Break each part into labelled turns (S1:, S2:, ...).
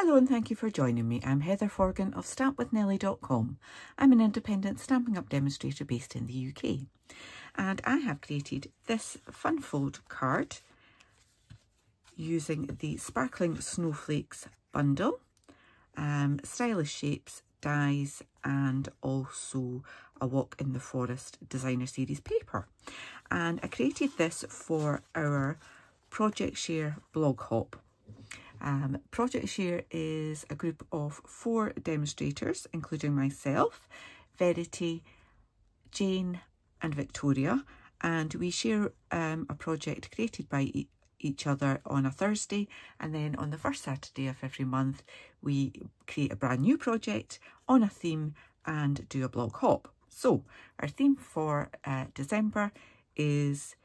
S1: Hello and thank you for joining me. I'm Heather Forgan of stampwithnellie.com. I'm an independent Stampin' Up demonstrator based in the UK, and I have created this fun fold card using the Sparkling Snowflakes bundle, stylish shapes, dies, and also a Walk in the Forest designer series paper. And I created this for our Project Share blog hop. Project Share is a group of 4 demonstrators, including myself, Verity, Jane and Victoria, and we share a project created by each other on a Thursday, and then on the first Saturday of every month we create a brand new project on a theme and do a blog hop. So our theme for December is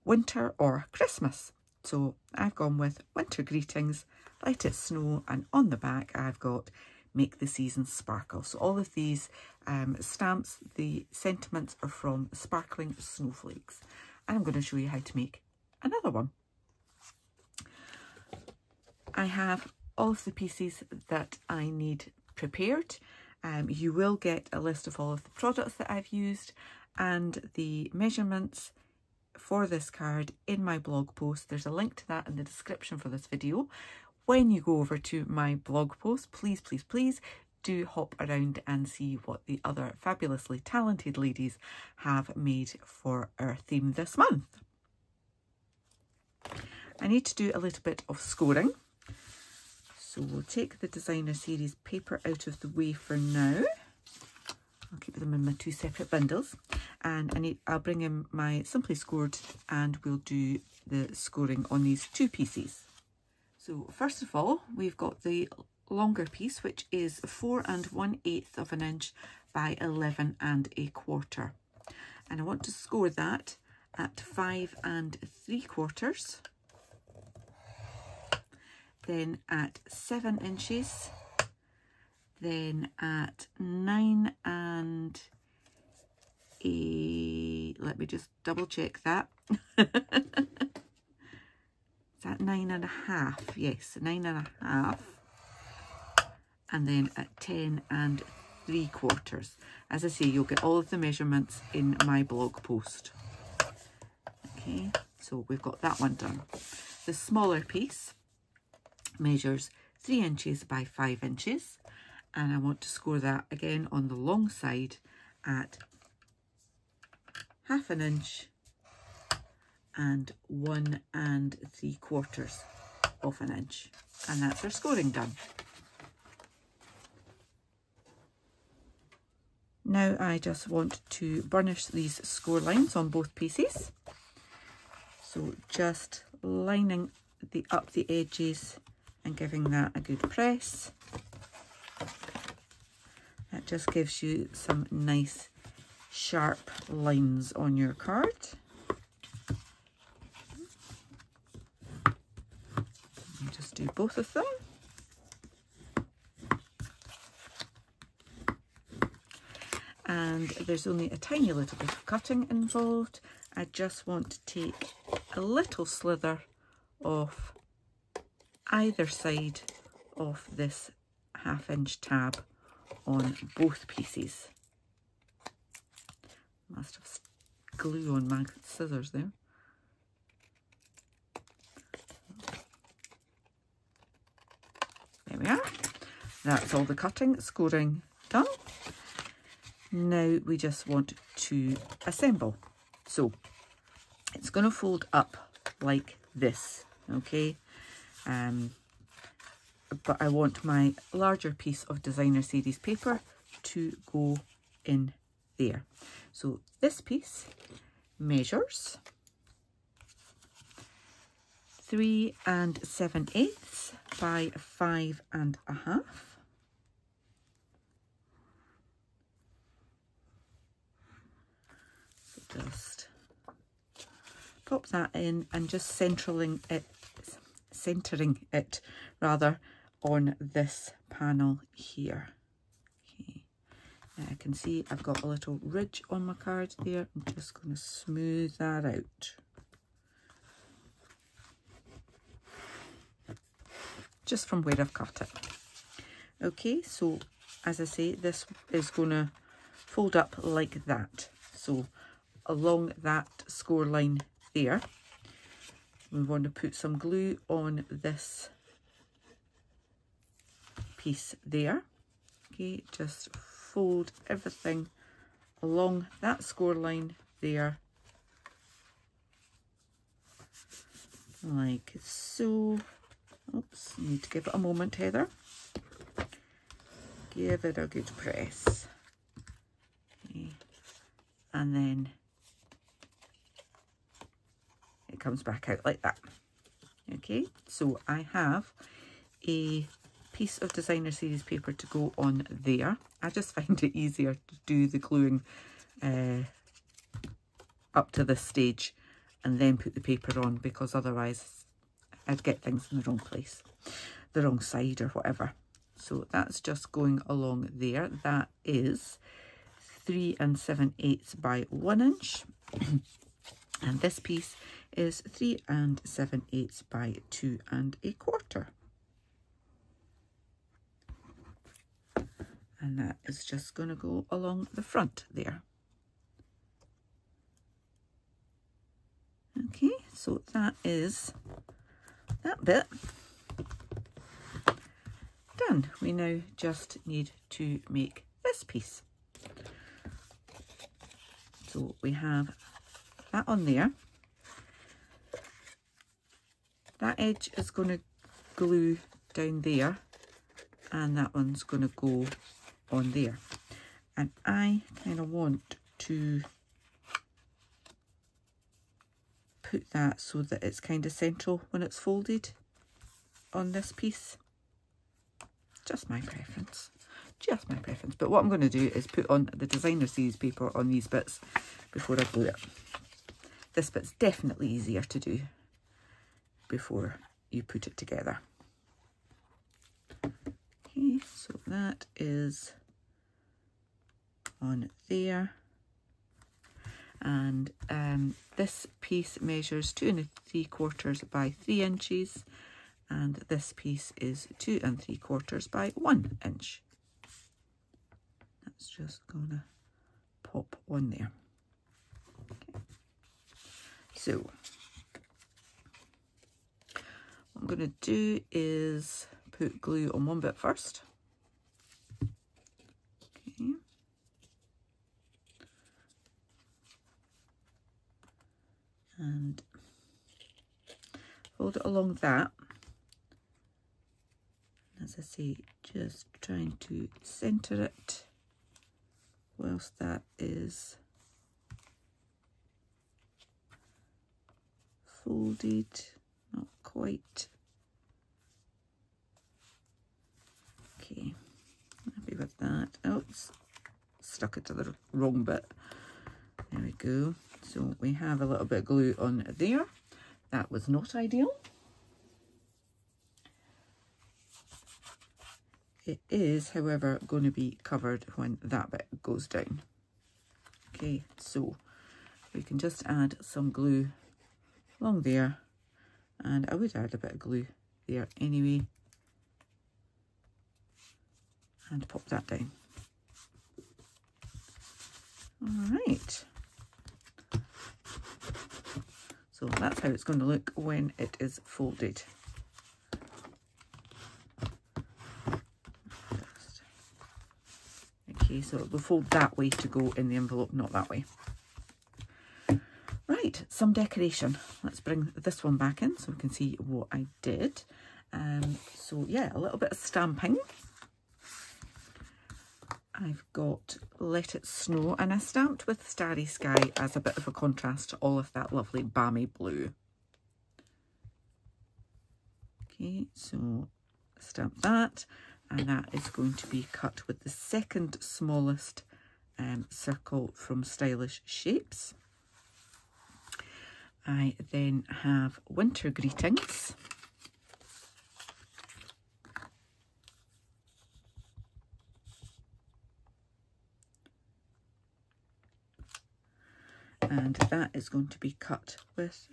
S1: winter or Christmas. So I've gone with winter greetings, let it snow, and on the back I've got make the seasons sparkle. So all of these stamps, the sentiments are from Sparkling Snowflakes. And I'm going to show you how to make another one. I have all of the pieces that I need prepared. You will get a list of all of the products that I've used and the measurements for this card in my blog post. There's a link to that in the description for this video. When you go over to my blog post, please do hop around and see what the other fabulously talented ladies have made for our theme this month. I need to do a little bit of scoring. So we'll take the designer series paper out of the way for now. I'll keep them in my 2 separate bundles, and I'll bring in my Simply Scored and we'll do the scoring on these 2 pieces. So first of all, we've got the longer piece, which is 4 1/8 of an inch by 11 1/4, and I want to score that at 5 3/4, then at 7 inches, then at 9 1/8, let me just double check that. Is that 9 1/2? Yes, 9 1/2. And then at 10 3/4. As I say, you'll get all of the measurements in my blog post. Okay, so we've got that one done. The smaller piece measures 3 inches by 5 inches, and I want to score that again on the long side at 1/2 inch and 1 3/4 of an inch, and that's our scoring done. Now I just want to burnish these score lines on both pieces. So just lining up the edges and giving that a good press. That just gives you some nice sharp lines on your card. And just do both of them. And there's only a tiny little bit of cutting involved. I just want to take a little slither off either side of this 1/2 inch tab on both pieces. Must have glue on my scissors there. There we are. That's all the cutting, scoring done. Now we just want to assemble. So it's going to fold up like this, okay? But I want my larger piece of designer series paper to go in there. So this piece measures 3 7/8 by 5 1/2. So just pop that in and just centering it rather on this panel here. Okay, now I can see I've got a little ridge on my card there. I'm just going to smooth that out. Just from where I've cut it. Okay, so as I say, this is going to fold up like that. So along that score line there, we want to put some glue on this piece there. Okay, just fold everything along that score line there, like so. Oops, need to give it a moment, Heather. Give it a good press. Okay. And then it comes back out like that. Okay, so I have a piece of designer series paper to go on there. I just find it easier to do the gluing up to this stage and then put the paper on, because otherwise I'd get things in the wrong place, the wrong side or whatever. So that's just going along there. That is 3 7/8 by 1 inch. And this piece is 3 7/8 by 2 1/4. And that is just going to go along the front there. Okay, so that is that bit done. We now just need to make this piece. So we have that on there. That edge is going to glue down there, and that one's going to go on there. And I kind of want to put that so that it's kind of central when it's folded on this piece. Just my preference. Just my preference. But what I'm going to do is put on the designer series paper on these bits before I glue it. This bit's definitely easier to do before you put it together. Okay, so that is on there. And this piece measures 2 3/4 by 3 inches, and this piece is 2 3/4 by 1 inch. That's just gonna pop on there. Okay. So what I'm gonna do is put glue on one bit first. Okay. And fold it along that. As I say, just trying to center it whilst that is folded, not quite. Okay, happy with that. Oh, it's stuck it to the wrong bit. There we go. So we have a little bit of glue on there. That was not ideal. It is, however, going to be covered when that bit goes down. Okay, so we can just add some glue along there, and I would add a bit of glue there anyway, and pop that down. All right. So that's how it's going to look when it is folded. Okay, so it will fold that way to go in the envelope, not that way. Right, some decoration. Let's bring this one back in so we can see what I did. So yeah, a little bit of stamping. I've got Let It Snow, and I stamped with Starry Sky as a bit of a contrast to all of that lovely balmy blue. Okay, so stamp that, and that is going to be cut with the second smallest circle from Stylish Shapes. I then have Winter Greetings. And that is going to be cut with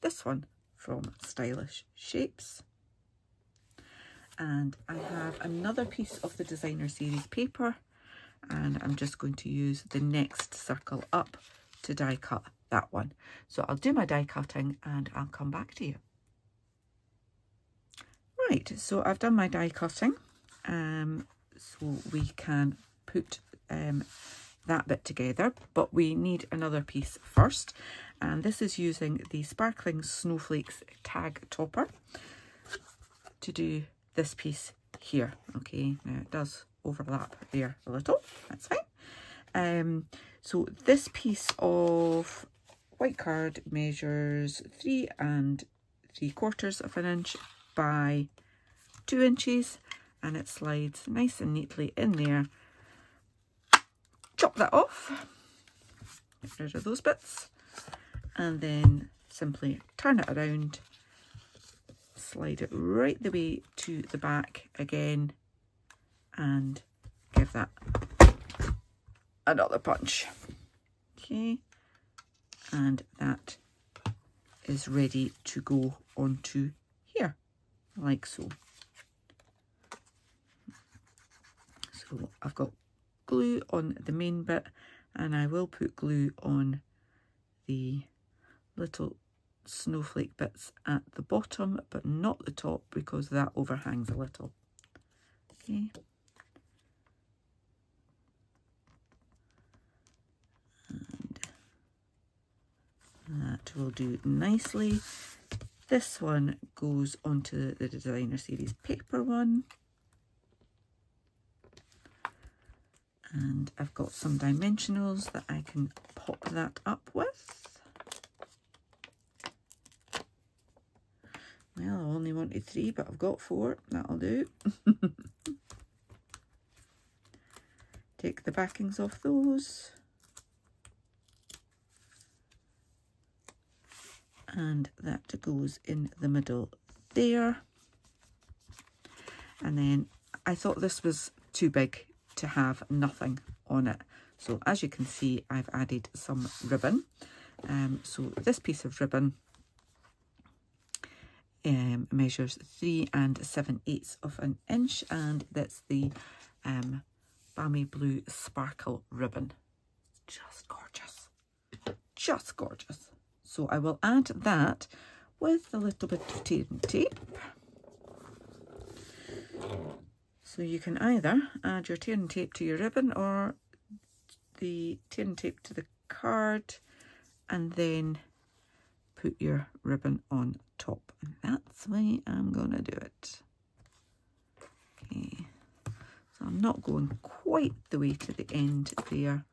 S1: this one from Stylish Shapes. And I have another piece of the designer series paper, and I'm just going to use the next circle up to die cut that one. So I'll do my die cutting and I'll come back to you. Right, so I've done my die cutting, so we can put that bit together, but we need another piece first, and this is using the Sparkling Snowflakes tag topper to do this piece here. Okay, now it does overlap there a little, that's fine. So this piece of white card measures 3 3/4 of an inch by 2 inches, and it slides nice and neatly in there. Chop that off, get rid of those bits, and then simply turn it around, slide it right the way to the back again, and give that another punch. Okay, and that is ready to go onto here, like so. So I've got glue on the main bit, and I will put glue on the little snowflake bits at the bottom, but not the top, because that overhangs a little. Okay. And that will do nicely. This one goes onto the designer series paper one. And I've got some dimensionals that I can pop that up with. Well, I only wanted 3, but I've got 4. That'll do. Take the backings off those. And that goes in the middle there. And then I thought this was too big to have nothing on it. So as you can see, I've added some ribbon. So this piece of ribbon measures 3 7/8 of an inch, and that's the Balmy Blue Sparkle ribbon. Just gorgeous. Just gorgeous. So I will add that with a little bit of tearing tape. So you can either add your tearing tape to your ribbon or the tearing tape to the card and then put your ribbon on top. And that's the way I'm going to do it. Okay, so I'm not going quite the way to the end there.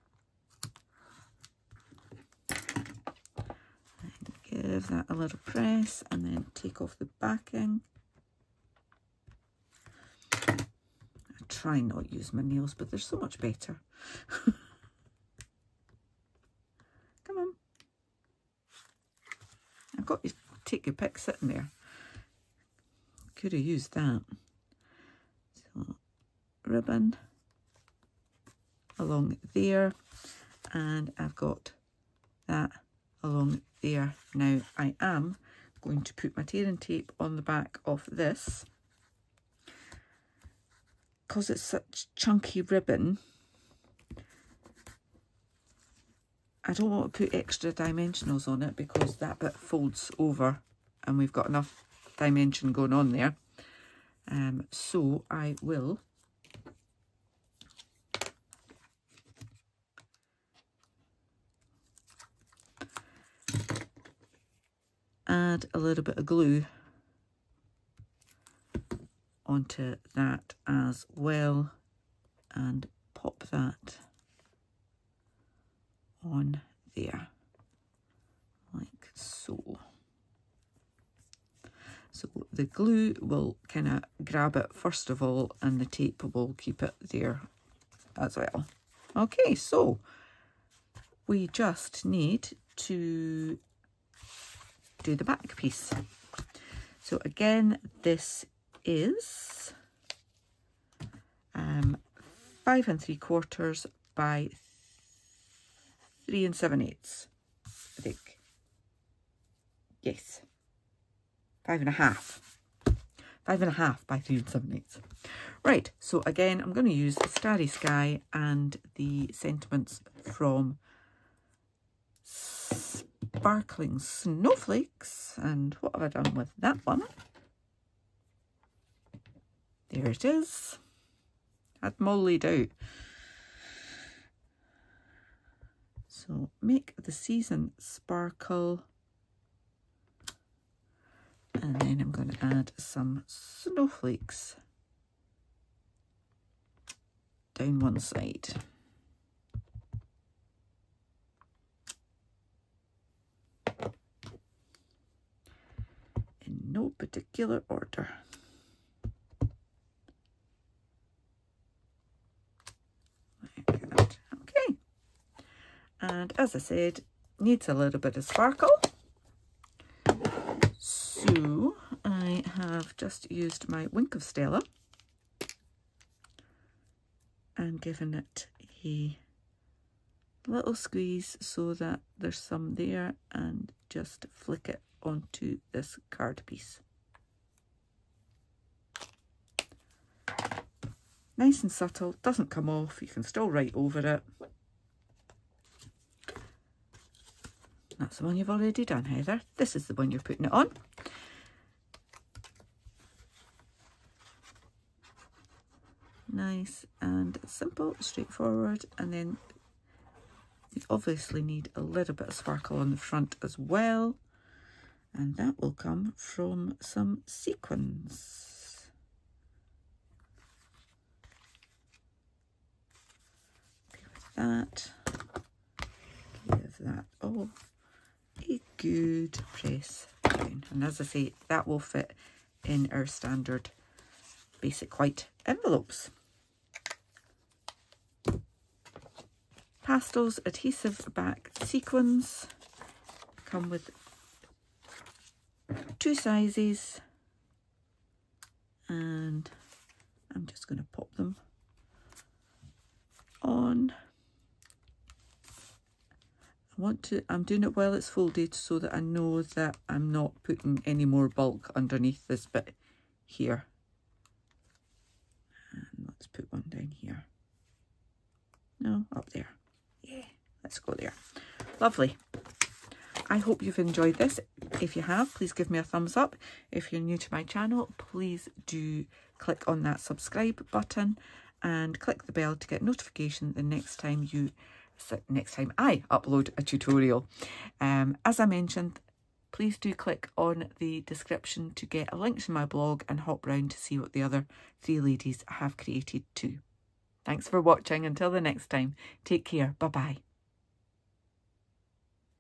S1: Give that a little press and then take off the backing. I try not use my nails, but they're so much better. Come on. I've got you take your pick sitting there. Could have used that. So ribbon along there, and I've got that along there. Now I am going to put my tearing tape on the back of this. Because it's such chunky ribbon, I don't want to put extra dimensionals on it because that bit folds over and we've got enough dimension going on there. So I will add a little bit of glue onto that as well and pop that on there like so. So the glue will kind of grab it first of all, and the tape will keep it there as well. Okay, so we just need to do the back piece. So again, this is 5 3/4 by 3 7/8, I think. Yes, 5 1/2. 5.5 by 3 7/8. Right, so again, I'm going to use Starry Sky and the sentiments from Sparkling Snowflakes. And what have I done with that one? There it is. Had them all laid out. So make the season sparkle. And then I'm going to add some snowflakes down one side. In no particular order. Like that. Okay. And as I said, needs a little bit of sparkle. So I have just used my Wink of Stella and given it a little squeeze so that there's some there, and just flick it onto this card piece. Nice and subtle, doesn't come off, you can still write over it. That's the one you've already done, Heather. This is the one you're putting it on. Nice and simple, straightforward. And then you obviously need a little bit of sparkle on the front as well. And that will come from some sequins. Okay, with that, give that all a good press down. And as I say, that will fit in our standard basic white envelopes. Pastels adhesive back sequins come with 2 sizes, and I'm just going to pop them on. I'm doing it while it's folded so that I know that I'm not putting any more bulk underneath this bit here. And let's put one down here. No, up there. Yeah, let's go there. Lovely. I hope you've enjoyed this. If you have, please give me a thumbs up. If you're new to my channel, please do click on that subscribe button and click the bell to get notification the next time I upload a tutorial. As I mentioned, please do click on the description to get a link to my blog and hop round to see what the other 3 ladies have created too. Thanks for watching. Until the next time, take care. Bye-bye.